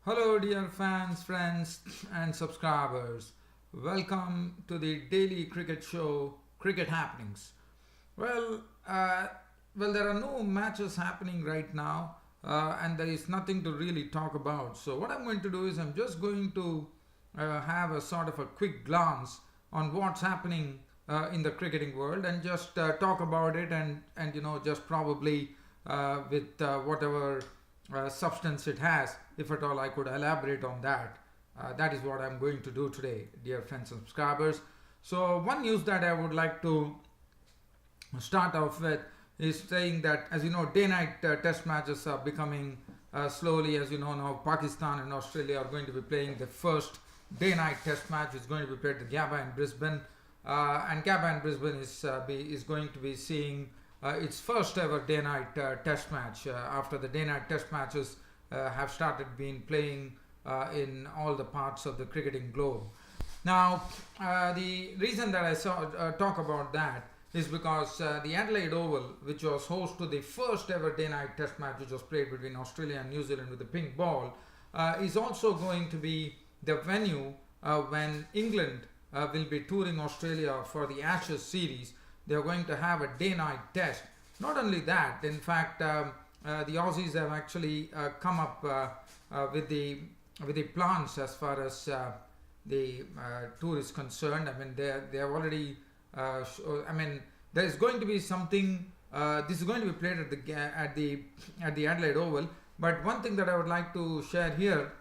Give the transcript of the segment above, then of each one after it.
Hello, dear fans, friends, and subscribers. Welcome to the daily cricket show, Cricket Happenings. Well, uh, there are no matches happening right now, and there is nothing to really talk about. So, what I'm going to do is I'm just going to have a sort of a quick glance on what's happening in the cricketing world and just talk about it and just probably with whatever substance it has, if at all I could elaborate on that. That is what I'm going to do today, dear friends and subscribers. So, one news that I would like to start off with is saying that, as you know, day night test matches are becoming slowly, as you know, now Pakistan and Australia are going to be playing the first day night test match, which is going to be played at Gabba in Brisbane. And Gabba in Brisbane is going to be seeing its first ever day night test match after the day night test matches have started being playing in all the parts of the cricketing globe. Now, the reason that I talk about that is because the Adelaide Oval, which was host to the first ever day night test match, which was played between Australia and New Zealand with the pink ball, is also going to be the venue when England will be touring Australia for the Ashes series. They are going to have a day night test. Not only that, in fact, the Aussies have actually come up with the plans as far as the tour is concerned. I mean, they have already. I mean, there is going to be something. This is going to be played at the Adelaide Oval. But one thing that I would like to share here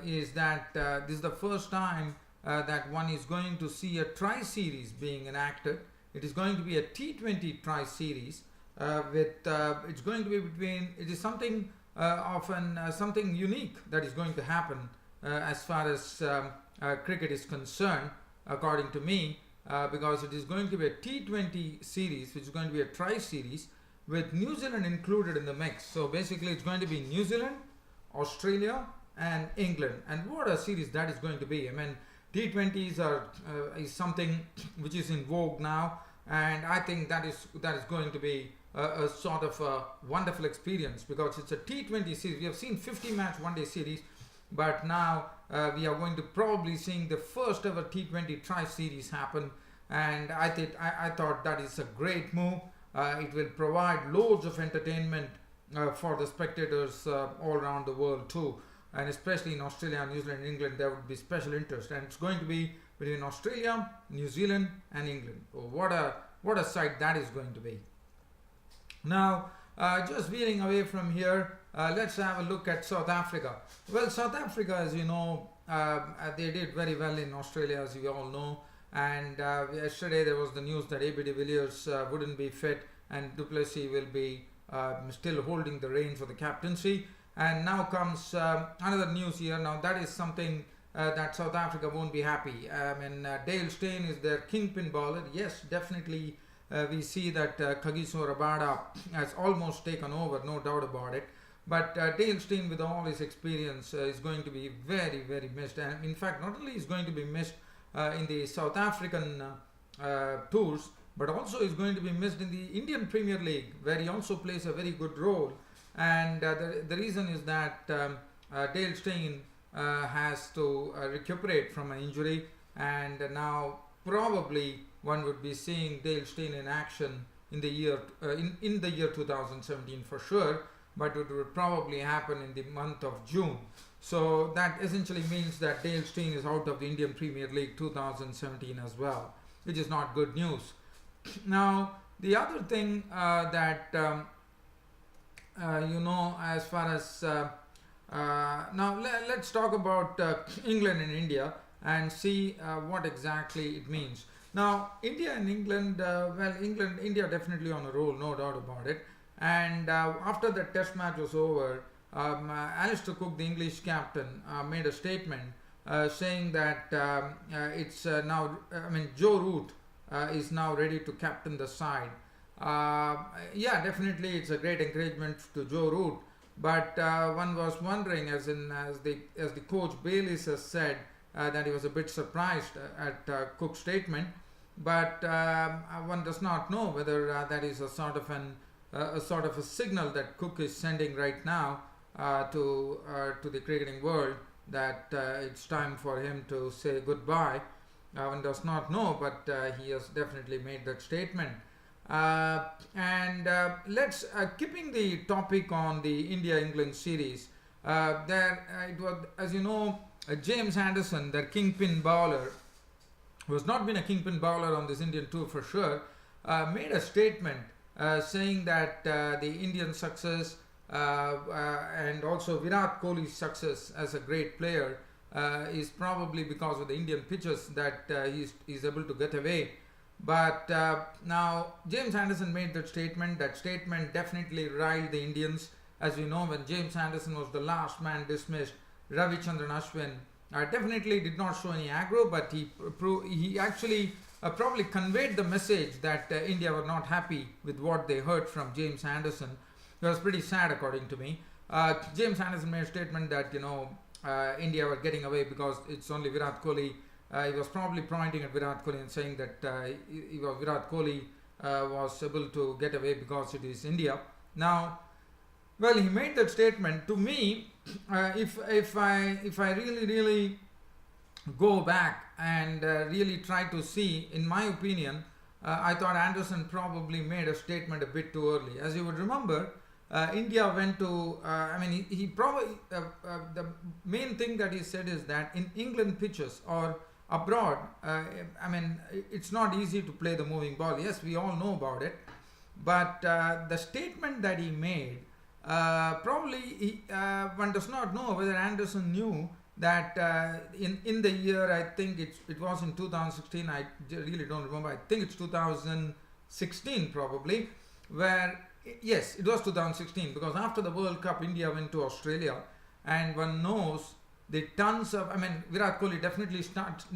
is that this is the first time that one is going to see a tri-series being enacted. It is going to be a T20 tri-series it's going to be between. It is something something unique that is going to happen as far as cricket is concerned, according to me, because it is going to be a T20 series, which is going to be a tri-series with New Zealand included in the mix. So basically, it's going to be New Zealand, Australia, and England. And what a series that is going to be! I mean, T20s is something which is in vogue now, and I think that is going to be a sort of a wonderful experience because it's a T20 series. We have seen 50-match one-day series, but now we are going to probably seeing the first ever T20 tri-series happen, and I thought that is a great move. It will provide loads of entertainment for the spectators all around the world too, and especially in Australia, New Zealand, and England, there would be special interest, and it's going to be between Australia, New Zealand, and England. Oh, what a sight that is going to be! Now, just veering away from here, let's have a look at South Africa. Well, South Africa, as you know, they did very well in Australia, as you all know. And yesterday there was the news that AB de Villiers wouldn't be fit and Du Plessis will be still holding the reins for the captaincy. And now comes another news here. Now that is something that South Africa won't be happy. I mean, Dale Steyn is their kingpin bowler. Yes, definitely. We see that Kagiso Rabada has almost taken over, no doubt about it. But Dale Steyn, with all his experience, is going to be very, very missed. And in fact, not only is going to be missed in the South African tours, but also is going to be missed in the Indian Premier League, where he also plays a very good role. And the reason is that Dale Steyn has to recuperate from an injury, and now probably one would be seeing Dale Steyn in action in the year in the year 2017 for sure, but it would probably happen in the month of June. So that essentially means that Dale Steyn is out of the Indian Premier League 2017 as well, which is not good news. Now, the other thing that as far as now let's talk about England and India and see what exactly it means. Now, India and England, India definitely on a roll, no doubt about it. And after the test match was over, Alistair Cook, the English captain, made a statement saying that it's now, Joe Root is now ready to captain the side. Yeah, definitely it's a great encouragement to Joe Root. But one was wondering, as the coach Bayliss has said, that he was a bit surprised at Cook's statement. But one does not know whether that is a sort of a signal that Cook is sending right now to the cricketing world that it's time for him to say goodbye. One does not know, but he has definitely made that statement. And let's keeping the topic on the India-England series. It was, as you know, James Anderson, their kingpin bowler, who has not been a kingpin bowler on this Indian tour for sure, made a statement saying that the Indian success and also Virat Kohli's success as a great player is probably because of the Indian pitches that he's able to get away. But now James Anderson made that statement. That statement definitely riled the Indians. As we know, when James Anderson was the last man dismissed, Ravichandran Ashwin definitely did not show any aggro, but he actually probably conveyed the message that India were not happy with what they heard from James Anderson. It was pretty sad, according to me. James Anderson made a statement that India were getting away because it's only Virat Kohli. He was probably pointing at Virat Kohli and saying that Virat Kohli was able to get away because it is India. Now, well, he made that statement. To me, if I really go back and really try to see, in my opinion, I thought Anderson probably made a statement a bit too early. As you would remember, India went to, he probably, the main thing that he said is that in England pitches or abroad, it's not easy to play the moving ball. Yes, we all know about it. But the statement that he made, one does not know whether Anderson knew that in the year, I think it was in 2016, I really don't remember, I think it's 2016 probably, where, yes, it was 2016, because after the World Cup, India went to Australia, and one knows the tons of, Virat Kohli definitely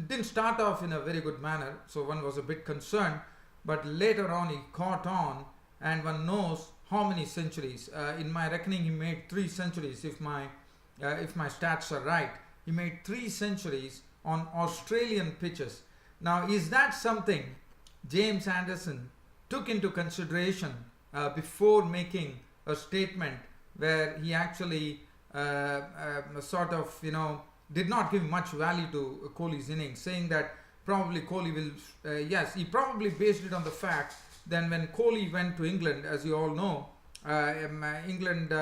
didn't start off in a very good manner, so one was a bit concerned, but later on he caught on, and one knows how many centuries. In my reckoning, he made 3 centuries, if my stats are right. He made 3 centuries on Australian pitches. Now, is that something James Anderson took into consideration before making a statement where he actually did not give much value to Kohli's innings, saying that probably Kohli will, yes, he probably based it on the fact that when Kohli went to England, as you all know, England,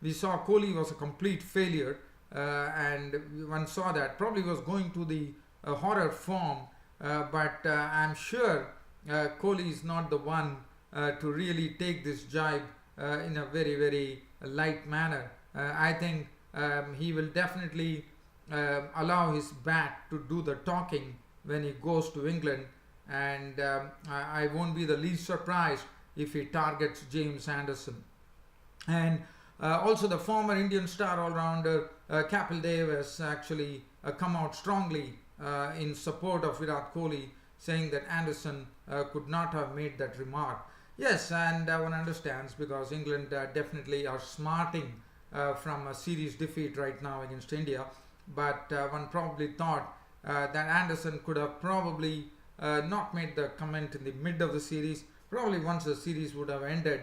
we saw Kohli was a complete failure. And one saw that probably was going to the horror form, but I'm sure Kohli is not the one to really take this jibe in a very, very light manner. I think he will definitely allow his bat to do the talking when he goes to England, and I won't be the least surprised if he targets James Anderson. And also the former Indian star all-rounder Kapil Dev has actually come out strongly in support of Virat Kohli, saying that Anderson could not have made that remark. Yes, and one understands, because England definitely are smarting from a series defeat right now against India, but one probably thought that Anderson could have probably not made the comment in the mid of the series. Probably once the series would have ended,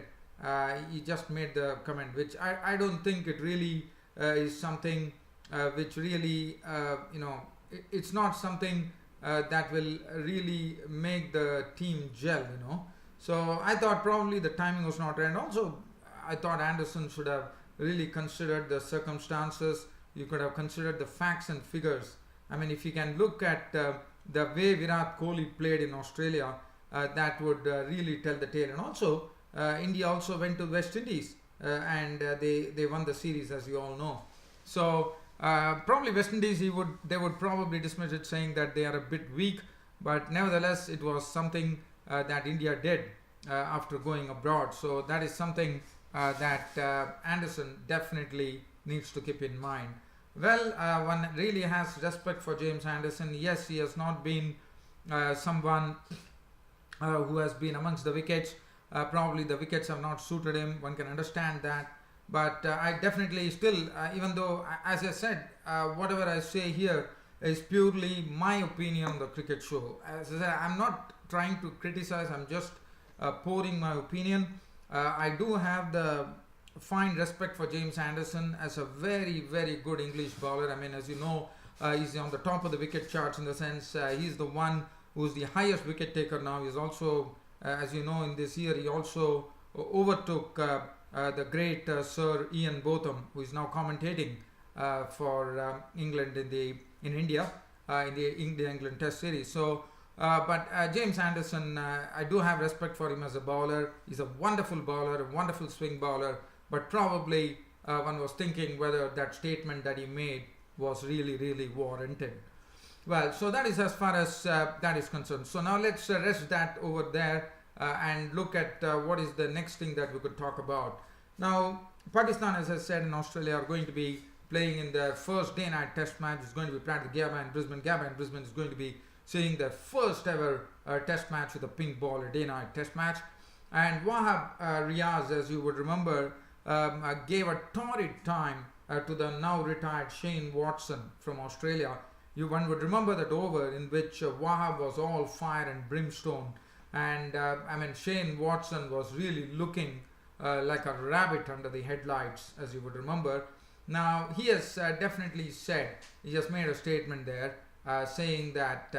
he just made the comment, which I don't think it really is something which really, it's not something that will really make the team gel, So I thought probably the timing was not right. And also, I thought Anderson should have really considered the circumstances. You could have considered the facts and figures. If you can look at the way Virat Kohli played in Australia, that would really tell the tale. And also, India also went to West Indies and they won the series, as you all know. So probably West Indies, they would probably dismiss it, saying that they are a bit weak, but nevertheless it was something that India did after going abroad. So that is something that Anderson definitely needs to keep in mind. Well, one really has respect for James Anderson. Yes, he has not been someone who has been amongst the wickets. Probably the wickets have not suited him. One can understand that. But I definitely still, even though, as I said, whatever I say here is purely my opinion on the cricket show. As I said, I'm not trying to criticize, I'm just pouring my opinion. I do have the find respect for James Anderson as a very, very good English bowler. I mean, as you know, he's on the top of the wicket charts in the sense he's the one who's the highest wicket taker now. He's also, as you know, in this year he also overtook the great Sir Ian Botham, who is now commentating for England in India in the India-England Test series. So, but James Anderson, I do have respect for him as a bowler. He's a wonderful bowler, a wonderful swing bowler. But probably one was thinking whether that statement that he made was really, really warranted. Well, so that is as far as that is concerned. So now let's rest that over there and look at what is the next thing that we could talk about. Now, Pakistan, as I said, and Australia are going to be playing in their first day-night test match. It's going to be played at Gabba in Brisbane. Gabba in Brisbane is going to be seeing their first ever test match with a pink ball, a day-night test match. And Wahab Riaz, as you would remember, gave a torrid time to the now retired Shane Watson from Australia. One would remember that over in which Wahab was all fire and brimstone, and I mean Shane Watson was really looking like a rabbit under the headlights, as you would remember. Now he has definitely said, he just made a statement there saying that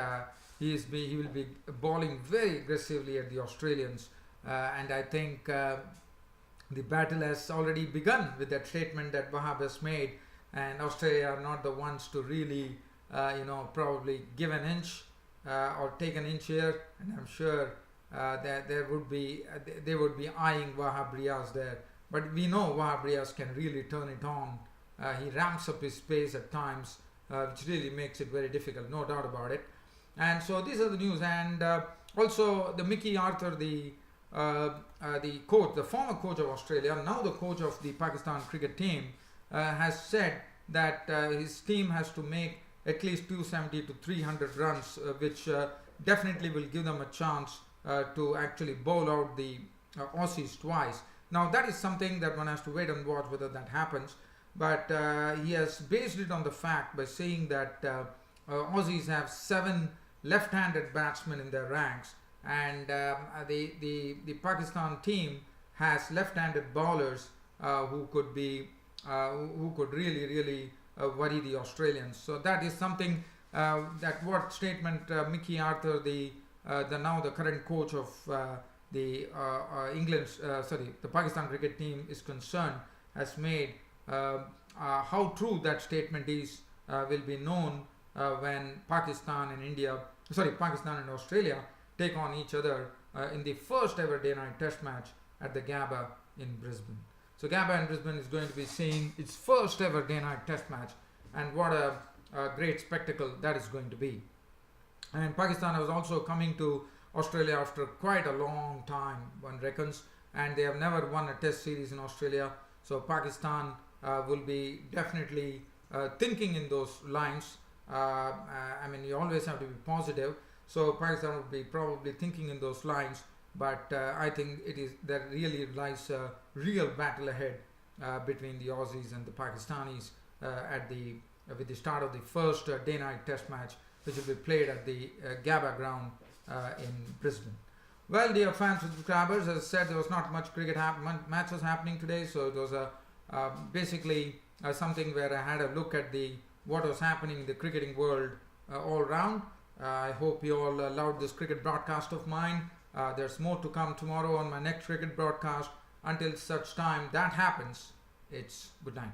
he will be bowling very aggressively at the Australians, and I think the battle has already begun with that statement that Wahab has made, and Australia are not the ones to really probably give an inch or take an inch here, and I'm sure that they would be eyeing Wahab Riaz there. But we know Wahab Riaz can really turn it on. He ramps up his pace at times, which really makes it very difficult, no doubt about it. And so these are the news. And also the Mickey Arthur, the coach, the former coach of Australia, now the coach of the Pakistan cricket team, has said that his team has to make at least 270 to 300 runs, which definitely will give them a chance to actually bowl out the Aussies twice. Now that is something that one has to wait and watch whether that happens. But he has based it on the fact by saying that Aussies have 7 left-handed batsmen in their ranks, and the Pakistan team has left-handed bowlers who could really worry the Australians. So that is something that what statement Mickey Arthur, the current coach of the Pakistan cricket team is concerned, has made. How true that statement is will be known when Pakistan and Australia take on each other in the first ever day-night test match at the Gabba in Brisbane. So Gabba in Brisbane is going to be seeing its first ever day-night test match, and what a great spectacle that is going to be. And Pakistan was also coming to Australia after quite a long time, one reckons, and they have never won a test series in Australia. So Pakistan will be definitely thinking in those lines. I mean, you always have to be positive. So Pakistan will be probably thinking in those lines. But I think there really lies a real battle ahead between the Aussies and the Pakistanis with the start of the first day-night test match, which will be played at the Gabba ground in Brisbane. Well, dear fans and subscribers, as I said, there was not much cricket matches happening today, so it was basically something where I had a look at what was happening in the cricketing world all round. I hope you all loved this cricket broadcast of mine. There's more to come tomorrow on my next cricket broadcast. Until such time that happens, it's good night.